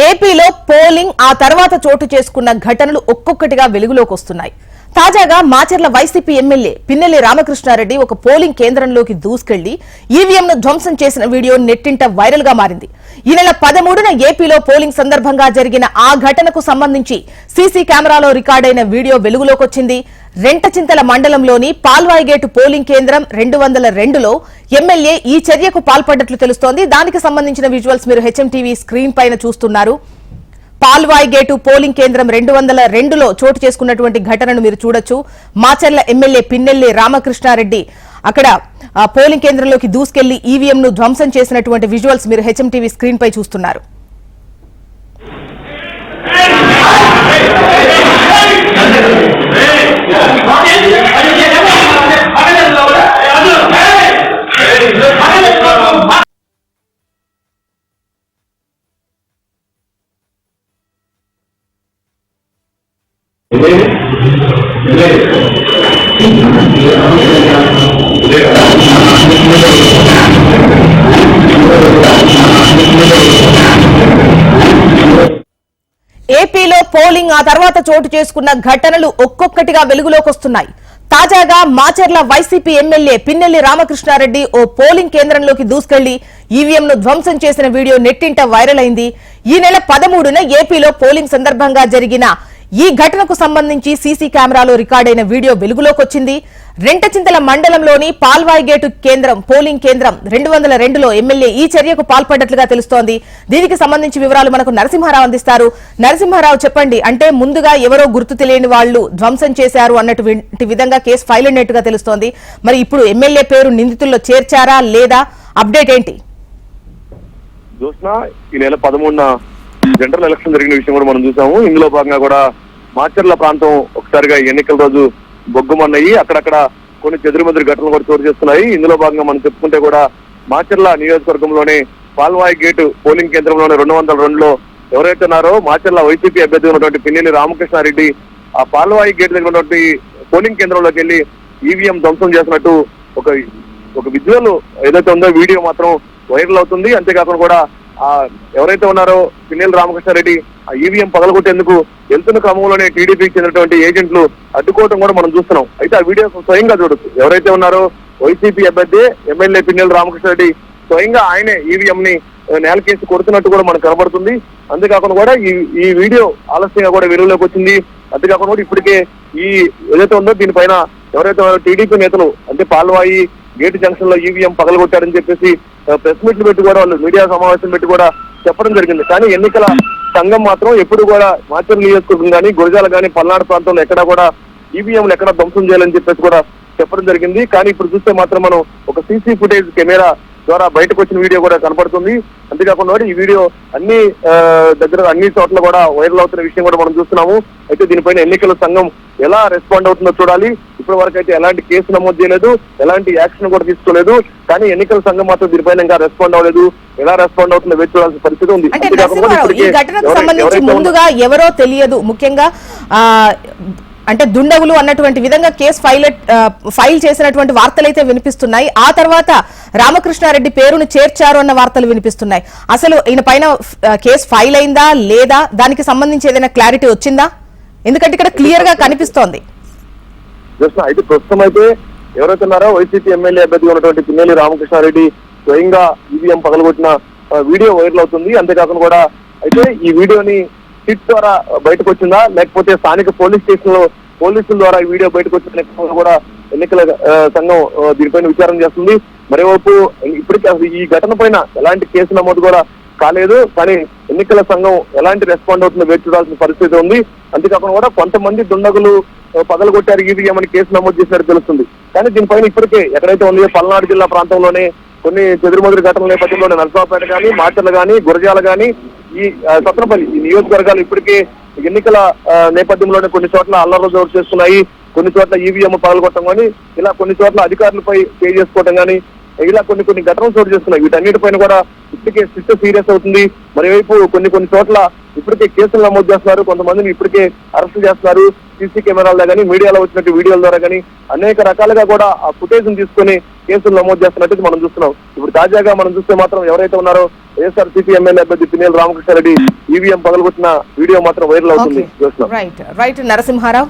ఏపీలో పోలింగ్ ఆ తర్వాత చోటు చేసుకున్న ఘటనలు ఒక్కొక్కటిగా వెలుగులోకి వస్తున్నాయి. తాజాగా మాచర్ల వైసీపీ ఎమ్మెల్యే పిన్నెల్లి రామకృష్ణారెడ్డి ఒక పోలింగ్ కేంద్రంలోకి దూసుకెళ్లి ఈవీఎంను ధ్వంసం చేసిన వీడియో నెట్టింట వైరల్ గా మారింది. ఈ నెల 13న ఏపీలో పోలింగ్ సందర్భంగా జరిగిన ఆ ఘటనకు సంబంధించి సీసీ కెమెరాలో రికార్డైన వీడియో వెలుగులోకి వచ్చింది. రెంటచింతల మండలంలోని పాల్వాయిగేటు పోలింగ్ కేంద్రం 202లో ఎమ్మెల్యే ఈ చర్యకు పాల్పడ్డట్లు తెలుస్తోంది. దానికి సంబంధించిన విజువల్స్ మీరు హెచ్ఎంటీవీ స్క్రీన్ పైన చూస్తున్నారు. పాల్వాయిగేటు పోలింగ్ కేంద్రం 202లో చోటు చేసుకున్నటువంటి ఘటనను మీరు చూడొచ్చు. మాచర్ల ఎమ్మెల్యే పిన్నెల్లి రామకృష్ణారెడ్డి అక్కడ పోలింగ్ కేంద్రంలోకి దూసుకెళ్లి ఈవీఎంను ధ్వంసం చేసినటువంటి విజువల్స్ మీరు హెచ్ఎంటీవీ స్క్రీన్ పై చూస్తున్నారు. ఏపీలో పోలింగ్ ఆ తర్వాత చోటు చేసుకున్న ఘటనలు ఒక్కొక్కటిగా వెలుగులోకి వస్తున్నాయి. తాజాగా మాచర్ల వైసీపీ ఎమ్మెల్యే పిన్నెల్లి రామకృష్ణారెడ్డి ఓ పోలింగ్ కేంద్రంలోకి దూసుకెళ్లి ఈవీఎంను ధ్వంసం చేసిన వీడియో నెట్టింట వైరల్ అయింది. ఈ నెల 13న ఏపీలో పోలింగ్ సందర్భంగా జరిగిన ఈ ఘటనకు సంబంధించి సీసీ కెమెరాలో రికార్డైన వీడియో వెలుగులోకి వచ్చింది. రెంటచింతల మండలంలోని పాల్వాయిగేటు పోలింగ్ కేంద్రం 202లో ఎమ్మెల్యే ఈ చర్యకు పాల్పడ్డట్లుగా తెలుస్తోంది. దీనికి సంబంధించి వివరాలు మనకు నరసింహారావు అందిస్తారు. నరసింహారావు, చెప్పండి. అంటే ముందుగా ఎవరో గుర్తు తెలియని వాళ్లు ధ్వంసం చేశారు అన్నటువంటి విధంగా కేసు ఫైల్ అయినట్టుగా తెలుస్తోంది. మరి ఇప్పుడు ఎమ్మెల్యే పేరు నిందితుల్లో చేర్చారా లేదా? అప్డేట్ ఏంటి? ఈ నెల 13న జనరల్ ఎలక్షన్ జరిగిన విషయం కూడా మనం చూసాము. ఇందులో భాగంగా కూడా మాచర్ల ప్రాంతం ఒకసారిగా ఎన్నికల రోజు బొగ్గుమన్నాయి. అక్కడక్కడ కొన్ని చెదురుమదురు ఘటనలు కూడా చోటు చేస్తున్నాయి. ఇందులో భాగంగా మనం చెప్పుకుంటే కూడా మాచర్ల నియోజకవర్గంలోనే పాల్వాయి గేటు పోలింగ్ కేంద్రంలోనే 202లో ఎవరైతే ఉన్నారో మాచర్ల వైసీపీ అభ్యర్థి ఉన్నటువంటి పిన్నెల్లి రామకృష్ణారెడ్డి ఆ పాల్వాయి గేటు దగ్గర ఉన్నటువంటి పోలింగ్ కేంద్రంలోకి వెళ్లి ఈవీఎం ధ్వంసం చేసినట్టు ఒక విజువల్ ఏదైతే ఉందో వీడియో మాత్రం వైరల్ అవుతుంది. అంతేకాకుండా కూడా ఎవరైతే ఉన్నారో పిన్నెల్లి రామకృష్ణారెడ్డి ఆ ఈవీఎం పగలగొట్టేందుకు వెళ్తున్న క్రమంలోనే టీడీపీకి చెందినటువంటి ఏజెంట్లు అడ్డుకోవడం కూడా మనం చూస్తున్నాం. అయితే ఆ వీడియో స్వయంగా చూడొచ్చు. ఎవరైతే ఉన్నారో వైసీపీ అభ్యర్థి ఎమ్మెల్యే పిన్నెల్లి రామకృష్ణారెడ్డి స్వయంగా ఆయనే ఈవీఎం ని నేలకేసి కొడుతున్నట్టు కూడా మనకు కనబడుతుంది. అంతేకాకుండా కూడా ఈ వీడియో ఆలస్యంగా కూడా వెలుగులోకి వచ్చింది. అంతేకాకుండా కూడా ఇప్పటికే ఈ ఏదైతే ఉందో దీనిపైన ఎవరైతే టీడీపీ నేతలు అంటే పాల్వాయి గేటు జంక్షన్ లో ఈవీఎం పగలగొట్టారని చెప్పేసి ప్రెస్ మీట్లు పెట్టి కూడా వాళ్ళు మీడియా సమావేశం పెట్టి కూడా చెప్పడం జరిగింది. కానీ ఎన్నికల సంఘం మాత్రం ఎప్పుడు కూడా మాచర్ల నియోజకవర్గం కానీ గురజాల కానీ పల్నాడు ప్రాంతంలో ఎక్కడా కూడా ఈవీఎంలు ఎక్కడ ధ్వంసం చేయాలని చెప్పేసి కూడా చెప్పడం జరిగింది. కానీ ఇప్పుడు చూస్తే మాత్రం మనం ఒక సీసీ ఫుటేజ్ కెమెరా ద్వారా బయటకు వచ్చిన వీడియో కూడా కనపడుతుంది. అంతేకాకుండా ఈ వీడియో అన్ని చోట్ల కూడా వైరల్ అవుతున్న విషయం కూడా మనం చూస్తున్నాము. అయితే దీనిపైన ఎన్నికల సంఘం ఎలా రెస్పాండ్ అవుతుందో చూడాలి. ఇప్పటి వరకు అయితే ఎలాంటి కేసు నమోదు చేయలేదు, ఎలాంటి యాక్షన్ కూడా తీసుకోలేదు. కానీ ఎన్నికల సంఘం మాత్రం దీనిపైన ఇంకా రెస్పాండ్ అవ్వలేదు. ఎలా రెస్పాండ్ అవుతుందో వేచి చూడాల్సిన పరిస్థితి ఉంది. ఈ ఘటనకు సంబంధించి ముందుగా ఎవరో తెలియదు, ముఖ్యంగా అంటే దుండగులు అన్నటువంటి విధంగా కేసు ఫైల్ చేసినటువంటి వార్తలైతే వినిపిస్తున్నాయి. ఆ తర్వాత రామకృష్ణారెడ్డి పేరును చేర్చారు అన్న వార్తలు వినిపిస్తున్నాయి. అసలు ఈయన పైన కేసు ఫైల్ అయిందా లేదా, దానికి సంబంధించి ఏదైనా క్లారిటీ వచ్చిందా? ఎందుకంటే ఇక్కడ క్లియర్ గా కనిపిస్తోంది. అయితే ప్రస్తుతం అయితే ఎవరైతే ఉన్నారో వైసీపీ ఎమ్మెల్యే అభ్యర్థి ఉన్నటువంటి పిన్నెల్లి రామకృష్ణారెడ్డి స్వయంగా ఈవీఎం పగలగొట్టిన వీడియో వైరల్ అవుతుంది. అంతేకాకుండా కూడా అయితే ఈ వీడియోని సిట్ ద్వారా బయటకు వచ్చిందా లేకపోతే స్థానిక పోలీస్ స్టేషన్ లో పోలీసుల ద్వారా ఈ వీడియో బయటకు వచ్చిన కూడా ఎన్నికల సంఘం దీనిపైన విచారణ చేస్తుంది. మరోవైపు ఇప్పటికీ అసలు ఈ ఘటన పైన ఎలాంటి కేసు నమోదు కూడా కాలేదు. కానీ ఎన్నికల సంఘం ఎలాంటి రెస్పాండ్ అవుతుందో వేచి చూడాల్సిన పరిస్థితి ఉంది. అంతేకాకుండా కూడా కొంతమంది దుండగులు పగలగొట్టారు ఈవీఎం అని కేసు నమోదు చేసినట్టు తెలుస్తుంది. కానీ దీనిపైన ఇప్పటికే ఎక్కడైతే ఉందో పల్నాడు జిల్లా ప్రాంతంలోనే కొన్ని చెదురుమదురు ఘటనల నేపథ్యంలోనే నరసరావుపేట కానీ మాచర్ల కానీ గురజాల కానీ ఈ సత్రపల్లి ఈ నియోజకవర్గాలు ఇప్పటికే ఎన్నికల నేపథ్యంలోనే కొన్ని చోట్ల అల్లర్లు చోటు చేస్తున్నాయి. కొన్ని చోట్ల ఈవీఎం పగలగొట్టడం కానీ ఇలా కొన్ని చోట్ల అధికారులపై పే చేసుకోవడం కానీ ఇలా కొన్ని ఘటనలు చోటు చేస్తున్నాయి. వీటన్నిటిపైన కూడా ఇప్పటికే శిక్ష సీరియస్ అవుతుంది. మరోవైపు కొన్ని చోట్ల ఇప్పటికే కేసులు నమోదు చేస్తున్నారు. కొంతమందిని ఇప్పటికే అరెస్ట్ చేస్తున్నారు. సీసీ కెమెరాల కానీ మీడియాలో వచ్చినట్టు వీడియోల ద్వారా కానీ అనేక రకాలుగా కూడా ఆ ఫుటేజ్ తీసుకొని కేసులు నమోదు చేస్తున్నట్టు మనం చూస్తున్నాం. ఇప్పుడు తాజాగా మనం చూస్తే మాత్రం ఎవరైతే ఉన్నారో వైఎస్ఆర్సీపీ ఎమ్మెల్యే అభ్యర్థి పిన్నెల్లి రామకృష్ణారెడ్డి ఈవీఎం పగలగొట్టిన వీడియో మాత్రం వైరల్ అవుతుంది. చూస్తున్నాం. రైట్ నరసింహారావు.